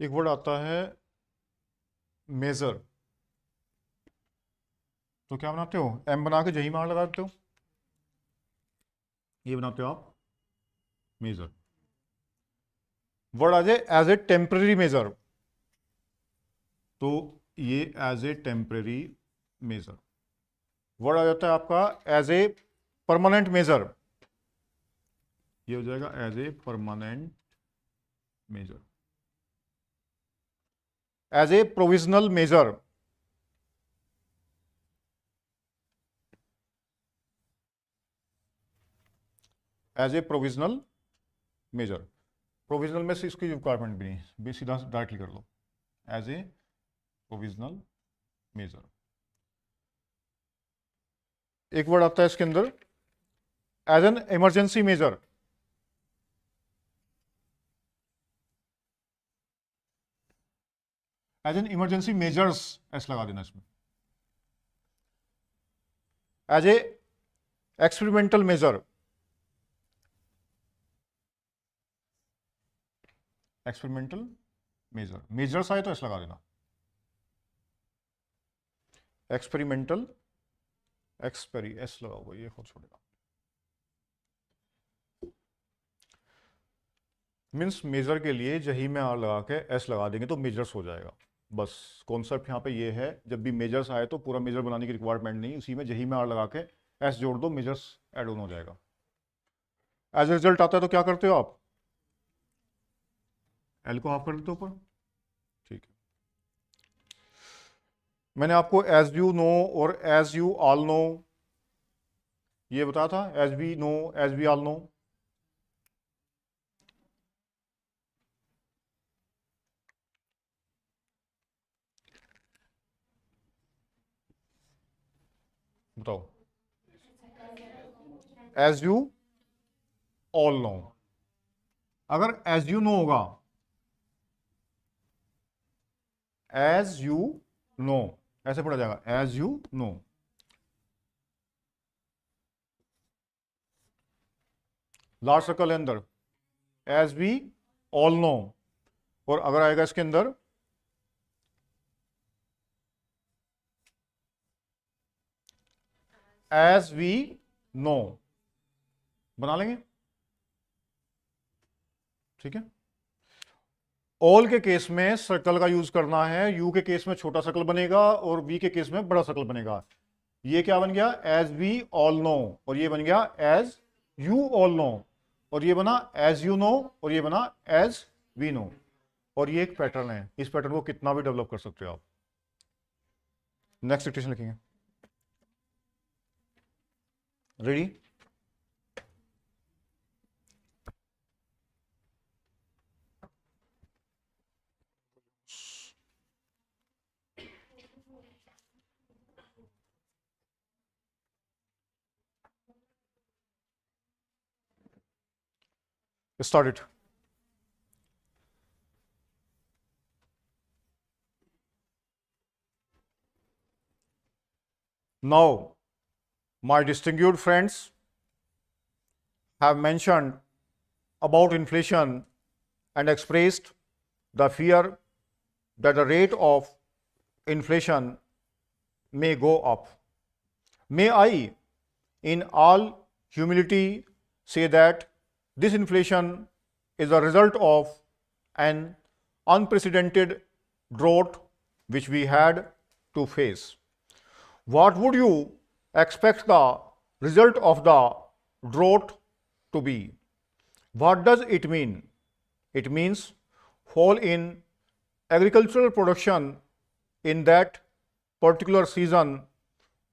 एक वर्ड आता है मेजर। तो क्या बनाते हो, एम बना के जही मार लगा देते हो, ये बनाते हो आप मेजर। वर्ड आ जाए एज ए टेम्पररी मेजर, तो ये as a temporary measure. Word आ जाता है आपका एज ए परमानेंट मेजर, ये हो जाएगा as a permanent measure. As a provisional measure, as a provisional measure. Provisional में से इसकी रिक्वायरमेंट भी नहीं, भी सीधा डायरेक्टली कर लो एज ए प्रोविजनल मेजर। एक वर्ड आता है इसके अंदर as an emergency measure. As an emergency measures S लगा देना इसमें। As a experimental measure, experimental measure, measures आए तो एस लगा देना। एक्सपेरिमेंटल, एक्सपेरी एस लगाओगे ये खुद छोड़ेगा। मीन्स मेजर के लिए जही में आर लगा के एस लगा देंगे तो मेजर्स हो जाएगा। बस कॉन्सेप्ट यहाँ पे ये है, जब भी मेजर्स आए तो पूरा मेजर बनाने की रिक्वायरमेंट नहीं, उसी में जही में आर लगा के एस जोड़ दो, मेजर्स एड ऑन हो जाएगा। एज रिजल्ट आता है तो क्या करते हो आप, एल को हाफ कर देते हो ऊपर, ठीक है। मैंने आपको as you know or as you all know ये बताया था, as we know as we all know. बताओ, एज यू ऑल नो। अगर एज यू नो होगा, एज यू नो ऐसे पढ़ा जाएगा, as you know. Large circle है अंदर, एज वी ऑल नो। और अगर आएगा इसके अंदर एज वी नो, बना लेंगे, ठीक है। ऑल के केस में सर्कल का यूज करना है, यू के केस में छोटा सर्कल बनेगा और वी के केस में बड़ा सर्कल बनेगा। ये क्या बन गया, एज वी ऑल नो, और ये बन गया एज यू ऑल नो, और ये बना एज यू नो, और ये बना एज वी नो। और ये एक पैटर्न है, इस पैटर्न को कितना भी डेवलप कर सकते हो आप। नेक्स्ट डिक्टेशन लिखेंगे, ready. Start it. Now, my distinguished friends have mentioned about inflation and expressed the fear that the rate of inflation may go up. May I, in all humility, say that this inflation is a result of an unprecedented drought which we had to face. What would you expect the result of the drought to be? What does it mean? It means fall in agricultural production in that particular season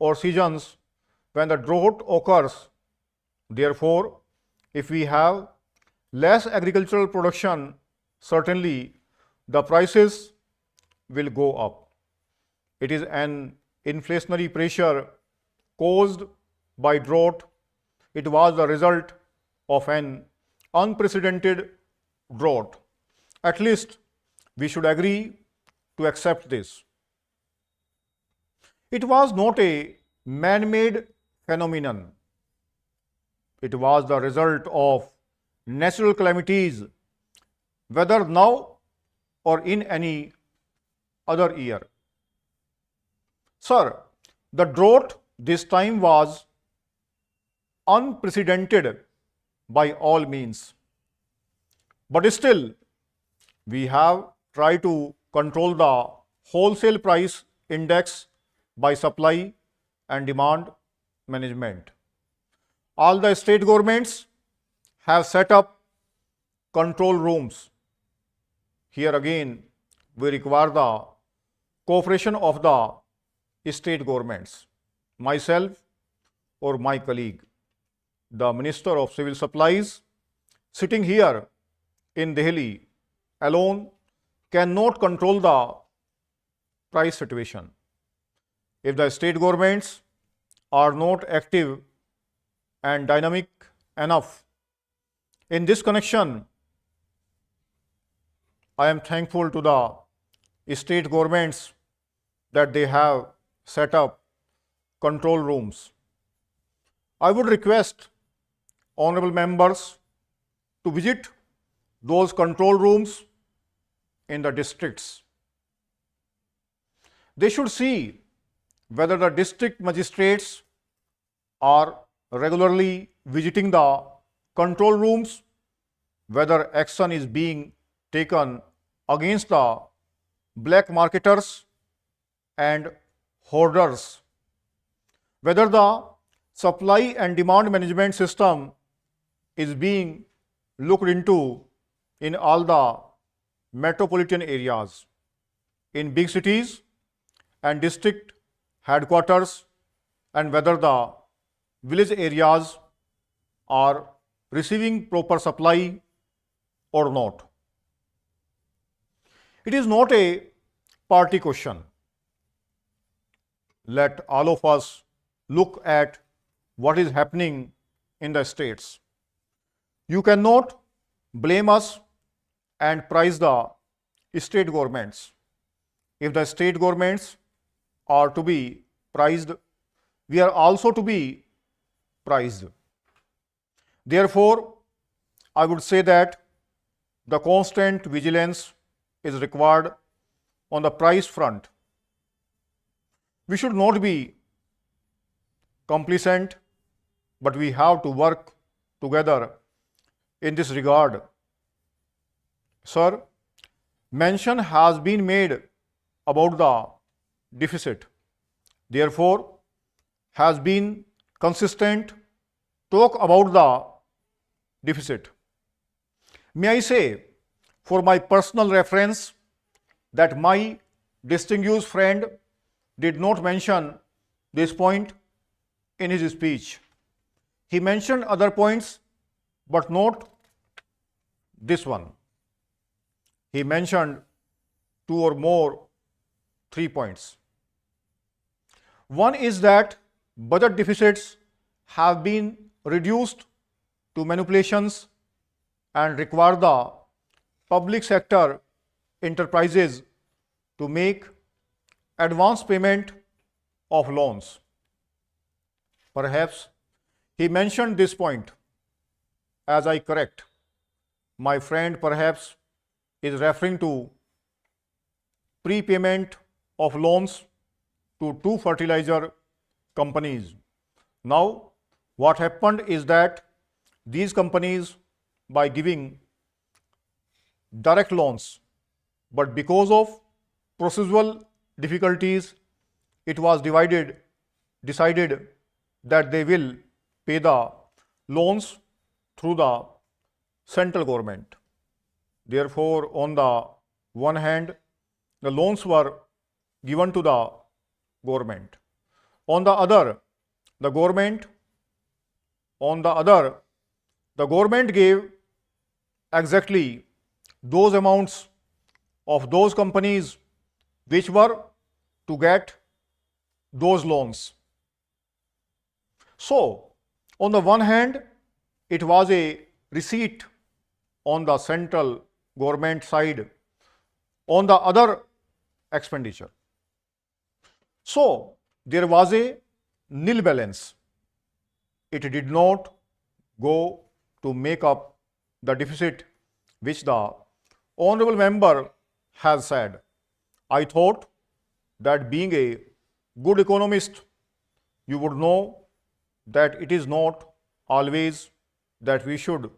or seasons when the drought occurs. Therefore, if we have less agricultural production, certainly the prices will go up. It is an inflationary pressure caused by drought. It was the result of an unprecedented drought. At least we should agree to accept this. It was not a man-made phenomenon. It was the result of natural calamities, whether now or in any other year. Sir, the drought this time was unprecedented by all means. But still, we have tried to control the wholesale price index by supply and demand management. All the state governments have set up control rooms. Here again, we require the cooperation of the state governments. Myself or my colleague, the Minister of Civil Supplies, sitting here in Delhi alone cannot control the price situation. If the state governments are not active and dynamic enough in this connection, I am thankful to the state governments that they have set up control rooms. I would request honorable members to visit those control rooms in the districts. They should see whether the district magistrates are regularly visiting the control rooms, whether action is being taken against the black marketers and hoarders, whether the supply and demand management system is being looked into in all the metropolitan areas, in big cities and district headquarters, and whether the village areas are receiving proper supply or not. It is not a party question. Let all of us look at what is happening in the states. You cannot blame us and praise the state governments. If the state governments are to be praised, we are also to be praised. Therefore, I would say that the constant vigilance is required on the price front. We should not be complacent, but we have to work together in this regard. Sir, mention has been made about the deficit. Therefore, has been consistent talk about the deficit. May I say, for my personal reference, that my distinguished friend did not mention this point in his speech. He mentioned other points, but not this one. He mentioned 2 or more, 3 points. One is that budget deficits have been reduced to manipulations and require the public sector enterprises to make advance payment of loans. Perhaps he mentioned this point as I correct. My friend perhaps is referring to prepayment of loans to 2 fertilizer companies. Now, what happened is that these companies, by giving direct loans, but because of procedural difficulties, it was decided that they will pay the loans through the central government. Therefore, on the one hand, the loans were given to the government. On the other, the government gave exactly those amounts of those companies which were to get those loans. So, on the one hand, it was a receipt on the central government side, on the other expenditure. So, there was a nil balance. It did not go to make up the deficit which the honorable member has said. I thought that being a good economist, you would know that it is not always that we should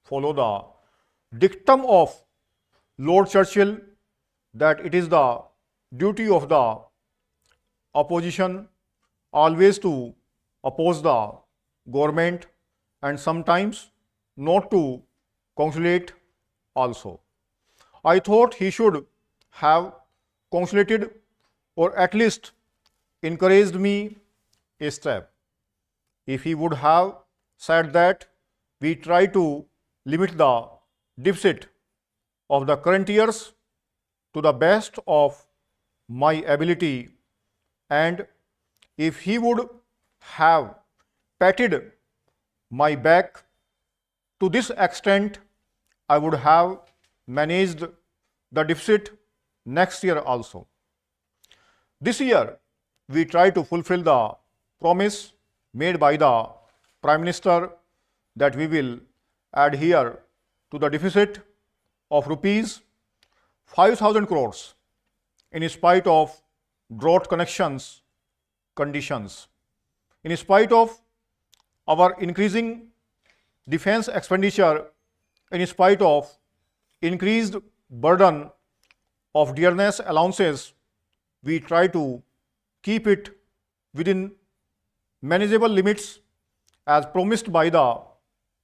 follow the dictum of Lord Churchill, that it is the duty of the opposition always to oppose the government and sometimes not to congratulate also. I thought he should have congratulated or at least encouraged me a step. If he would have said that we try to limit the deficit of the current years to the best of my ability, and if he would have patted my back to this extent, I would have managed the deficit next year also. This year, we try to fulfill the promise made by the Prime Minister that we will adhere to the deficit of rupees 5,000 crores in spite of drought conditions, in spite of our increasing defense expenditure, in spite of increased burden of dearness allowances, we try to keep it within manageable limits as promised by the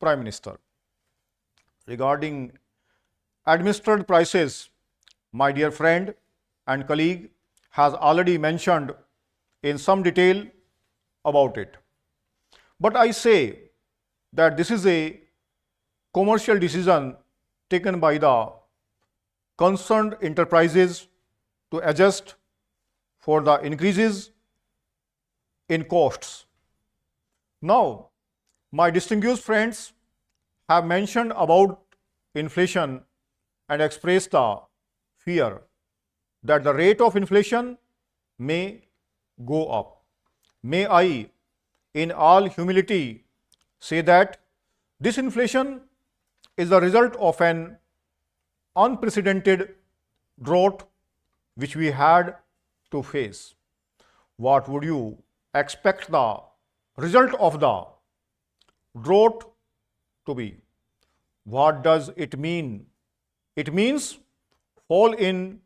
Prime Minister. Regarding administered prices, my dear friend and colleague has already mentioned in some detail about it. But I say that this is a commercial decision taken by the concerned enterprises to adjust for the increases in costs. Now, my distinguished friends have mentioned about inflation and expressed the fear that the rate of inflation may go up. May I, in all humility, say that this inflation is the result of an unprecedented drought which we had to face. What would you expect the result of the drought to be? What does it mean? It means fall in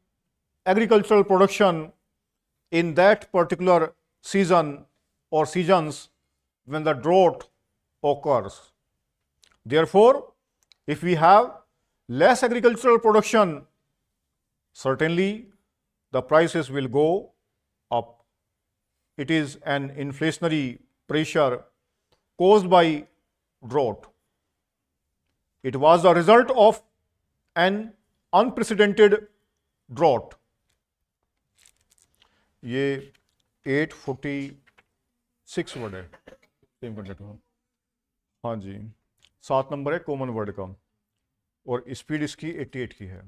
agricultural production in that particular season or seasons when the drought occurs. Therefore, if we have less agricultural production, certainly the prices will go up. It is an inflationary pressure caused by drought. It was the result of an unprecedented drought. ये 846 word है, same content हो. हाँ जी, 7 number है common word का और speed इसकी 88 की है.